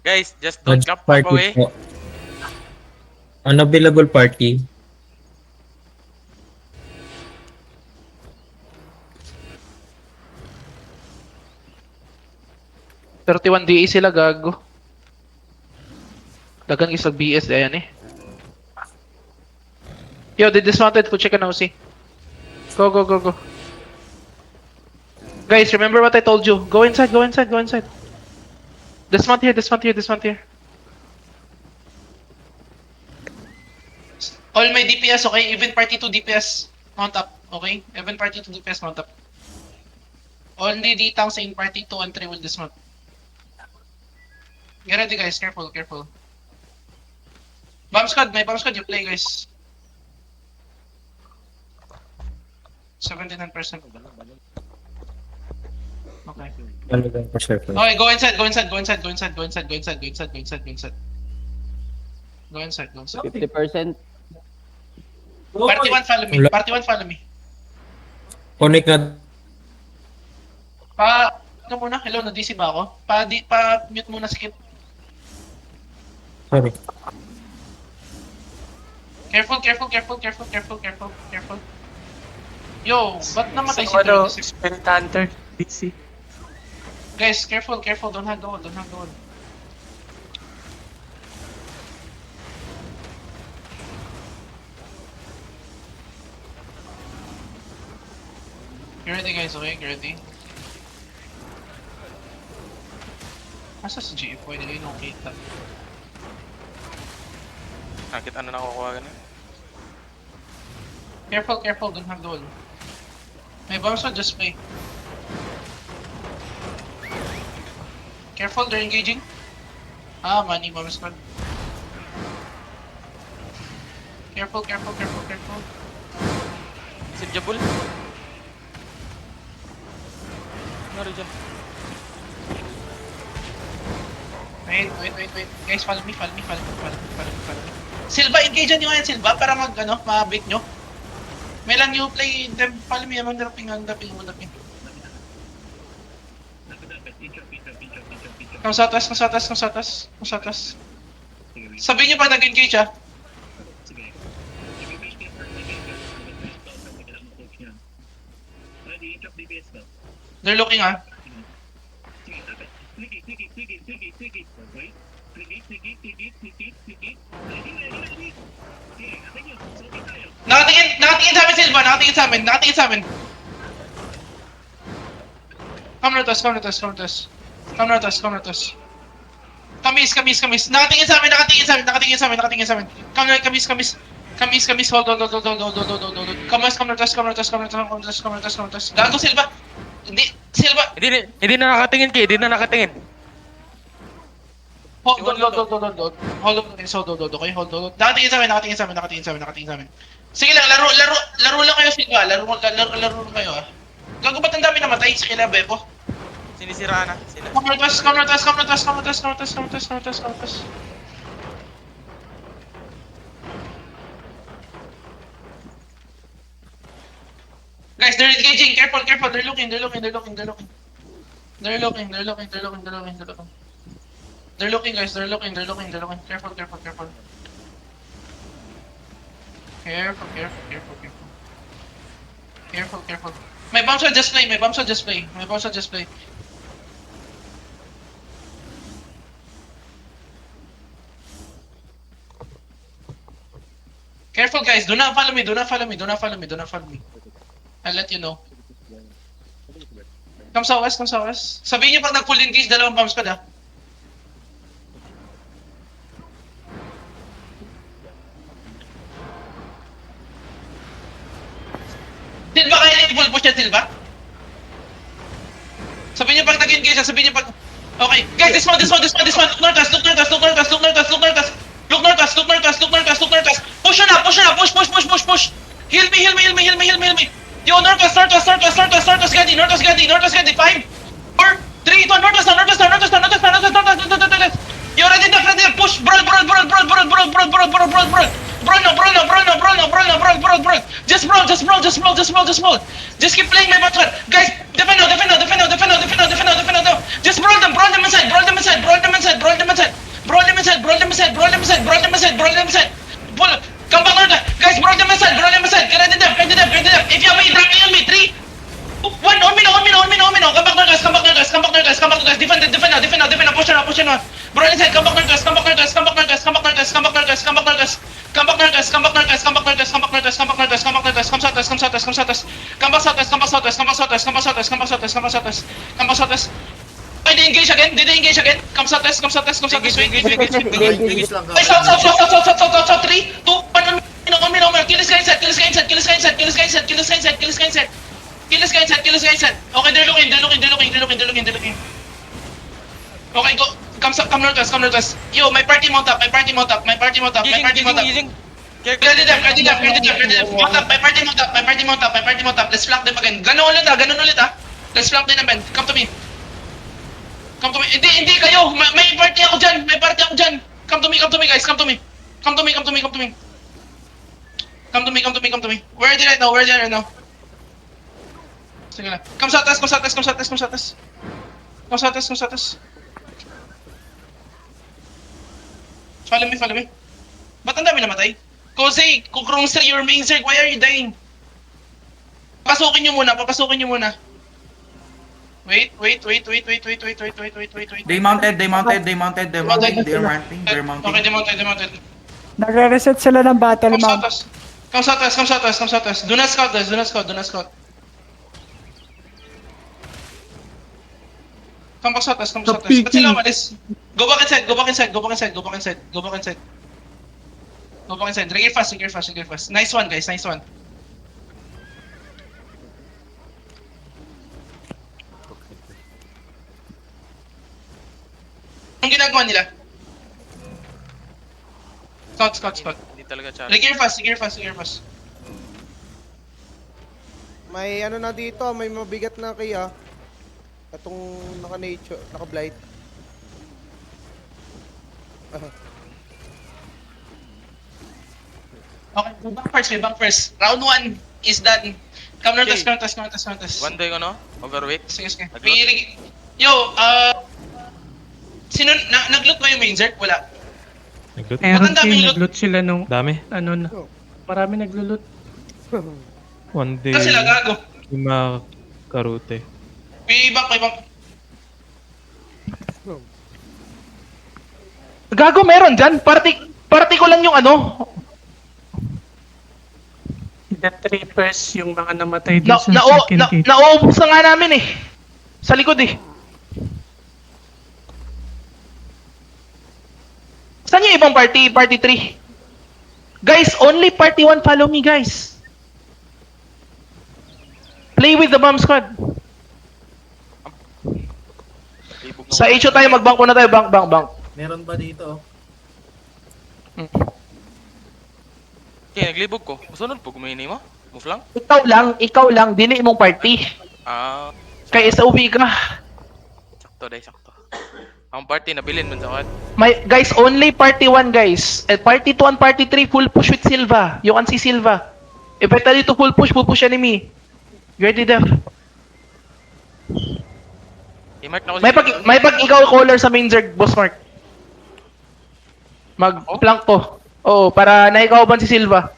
Guys, just don't Mag jump up party away. po. Unavailable party. $31 DA sila, gago. Dagan isang BS, ayan eh. Yo, they dismounted to check an OC. Go, go, go, go. Guys, remember what I told you. Go inside, go inside, go inside. Dismount here, dismount here, dismount here. All my DPS, okay? Even party 2 DPS, mount up, okay? Even party 2 DPS, mount up. Only D-tanks in party 2 and 3 will dismount. Get ready, guys. Careful, careful. Bomb squad, may bomb squad, you play, guys. 79%. Okay. Talagang pa sure. Okay, go inside, go inside, go inside, go inside, go inside, go inside, go inside, go inside, go inside. Go inside, go inside. 50%. Party 1, follow me. Party 1, follow me. Connect na. Ano muna? Hello, na-DC ba ako? Mute muna, skip. Sorry. Careful, careful, careful, careful, careful, careful, careful. Yo, ba't namatay si Ano, Travis? Spirit Hunter, DC. Guys, careful, careful, don't hug the wall, don't hug the wall. Get ready, guys, okay? Get ready. Asa si GF? Pwede kayo nung kita. Nakit ano nakukuha ka na? Careful, careful, don't hug the wall. May bombs on display. Careful, they're engaging. Money bomb squad. Careful, careful, careful, careful. Si Jabul. Ano dyan? Wait. Guys, follow me. Silva, engage nyo yan, Silva, para ma-bait nyo. May lang you play them, follow me, among dropping. Come southwest. Sabihin nyo pag nag-engage, ah. They're looking, ah. Nakatingin sa amin, Silva, nakatingin sa amin. Come north us. Kamis. Nakatingin sa amin. Come hold. Come north us. Gago, Silva. Silva. Hindi na nakatingin kayo, hindi na nakatingin. Hold. Okay, hold. Nakatingin sa amin. Sige lang, laro lang kayo, Silva. Laro lang kayo, ah. Gago, ba't ang dami namatay? Sige lang, Bebo. Sinisiraan na sila. Come north us. Guys, they're engaging. Careful. They're looking. They're looking, guys. They're looking. Careful. Careful. May bombs on display. Careful, guys. Do not follow me. I'll let you know. Come sa west. Sabihin niyo pag nag-full engage, dalawang bombs pa da. Silva, kaya na i-full push yan, Silva? Sabihin niyo pag nag-engage, Okay, guys, dismount. Look north us. Push na. Push. Heal me. Yo, north us, Gandhi. 5, 4, 3, 2, north us. Yo, ready na. Push, brawl. Just brawl. Just keep playing my button. Guys, defend now. Just brawl them inside. brawl them side. Pull, come back north. Guys, brawl them side, brawl them side. Get ready them, get ready them, get ready them. If you have me, drag me on me. 3, 2, 1, on me now, on me now, on me now, on me now. Come back north, guys, come back north, guys, come back north, guys, come back north, guys. Defend it, defend now, defend now, defend now. Push now, push now. Brawl inside, come back north, guys, come back north, guys, come back north, guys, come back north, guys, come back north, guys, come back north, guys. Come back north, guys, come back north, guys, come back north, guys, come back north, guys, come back north, guys, come back north, guys, come south, guys, come south, guys, come south, guys. Come back south, guys, come back south, guys, come back south, guys, come back south, guys, come back south, guys, come back south, guys, come back south, guys. Did they engage again? Did they engage again? Come south, guys, come south, guys, come south, guys. Engage, engage, engage, engage. Guys, south, south, south, south, south, south, south, 3, 2, 1, on me, on me. Kill this guy inside, kill this guy inside, kill this guy inside, kill this guy inside, kill this guy inside, kill this guy inside. Kill this guy inside, kill this guy inside. Okay, they're looking, they're looking, they're looking, they're looking, they're looking, they're looking. Okay, go. Come north, guys, come north, guys. Yo, my party mount up, my party mount up, my party mount up, my party mount up. Using. Ready them, ready them, ready them, ready them. Mount up, my party mount up, my party mount up, my party mount up. Let's flank them again. Ganun ulit ah. Let's flank them again. Come to me. Come to me. Hindi kayo. May party ako dyan, may party ako dyan. Come to me guys, come to me. Come to me, come to me, come to me. Come to me, come to me, come to me. Where are they right now? Where are they right now? Sige lang. Come sa atas, come sa atas, come sa atas, come sa atas. Come sa atas, come sa atas. Follow me, follow me. Ba't ang dami namatay? Kosei, Kukrungser, your main zerg, why are you dying? Papasukin nyo muna, papasukin nyo muna. Wait. They mounted. They're mounting. They're mounting. Okay, demounted. Nagre-reset sila ng battle Come sa mount. atas. Come sa atas, come sa atas, come sa atas. Do not scout guys, do not scout, do not scout. Come back sa atas, come sa atas. Ba't sila umalis? Go back inside, go back inside, go back inside, go back inside, go back inside. Go back inside. Trigger fast, trigger fast, trigger fast. Nice one guys, nice one. Anong ginagawa nila? Scout. Hindi talaga challenge. Trigger fast, trigger fast, trigger fast. May ano na dito, may mabigat na kaya. Itong naka-nature, naka-blight. Okay, go back first. Round 1 is done. Come north, come north. One day ko no? Overweight. Sige. Nag-loot? Yo, sino, nag-loot ba yung main zerg? Wala. Nag-loot? Ba't ang daming loot? nag-loot sila nung, Dami. ano na. Marami naglulut. One day. Kasi sila gago. Lima karute. May ibang. Gago meron dyan. Party ko lang yung ano. Death Reapers, yung mga namatay din sa second gate. Nauubos na nga namin eh. Sa likod eh. Saan yung ibang party? Party 3. Guys, only party 1 follow me guys. Play with the bomb squad. Libog Sa HO tayo, magbangko na tayo. Bank. Meron ba dito? Okay, naglibog ko. Masunod po, kumini mo? Move lang? Ikaw lang, dili mong party. Ah, Kaya SOB ka. sakto. Ang party, nabilin man sa what? Guys, only party 1 guys. At party 2 and party 3, full push with Silva. You can see Silva. If I tell you to full push enemy. Ready def. I-mark na ko May pag ikaw caller sa main zerg, boss Mark. Mag-plank ko. Oo, para naikawaban si Silva.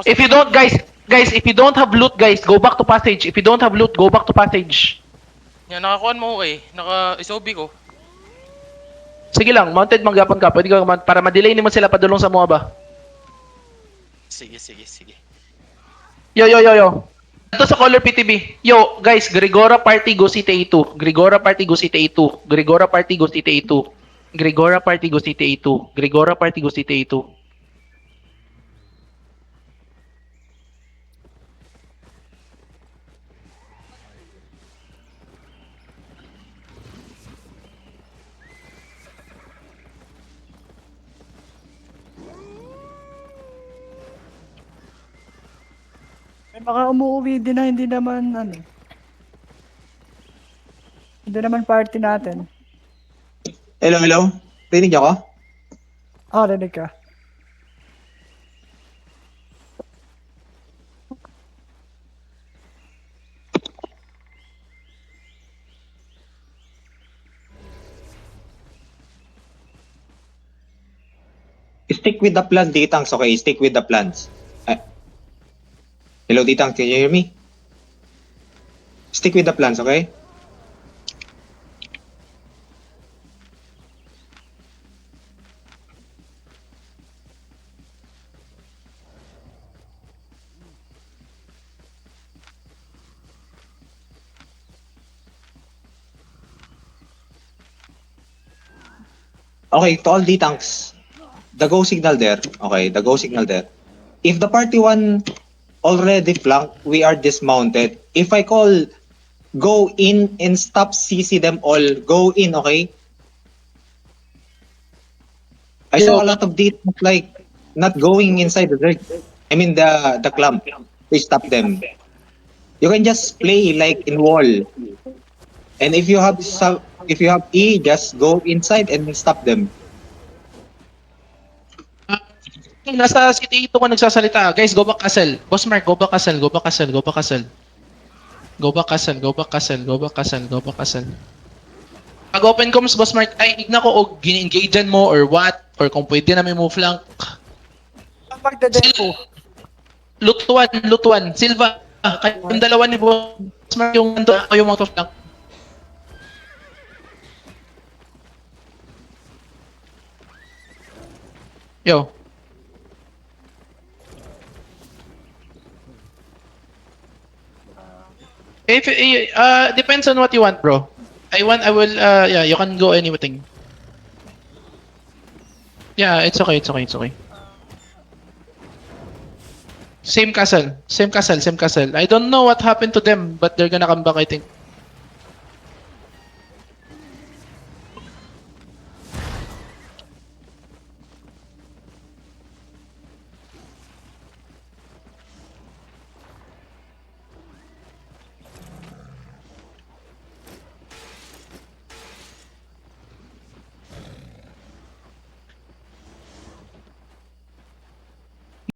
If you don't, guys, if you don't have loot, guys, go back to passage. If you don't have loot, go back to passage. Yan, nakakuhan mo ko eh. Naka-SOB ko. Sige lang, mounted manggapon ka. Pwede ka para ma-delay naman sila padulong sa mga ba. Sige. Yo. Ito sa color PTB. Yo, guys, Gregora party go city A2. Gregora party go city A2. Gregora party go city A2. Gregora party go city A2. Gregora party go city A2. May mga umuwi din na hindi naman hindi naman party natin. Hello? Rinig ako? Rinig ka. Stick with the plan, D-Tanks, okay? Stick with the plans. Hello, D-Tanks, can you hear me? Stick with the plans, okay? Okay, to all D-Tanks, the go signal there. Okay, the go signal there. If the party one already flanked, we are dismounted. If I call go in and stop CC them all, go in, okay? I saw a lot of D-Tanks like not going inside the dirt. I mean the clump. They stop them. You can just play like in wall. And if you have E, just go inside and stop them. Nasa City 8 ko nagsasalita. Guys, go back castle. Boss Mark, go back castle, go back castle, go back castle. Go back castle, go back castle, go back castle, go back castle. Pag open comms, Boss Mark, ay, igna ko o gin-engagean mo or what, or kung pwede na may move flank. Pagdadepo. Loot 1. Silva, kayong dalawa ni Boss Mark yung nando ako yung out of flank. Yo. If depends on what you want, bro. I will yeah, you can go anything. Yeah, it's okay, it's okay, it's okay. Same castle. I don't know what happened to them, but they're gonna come back, I think.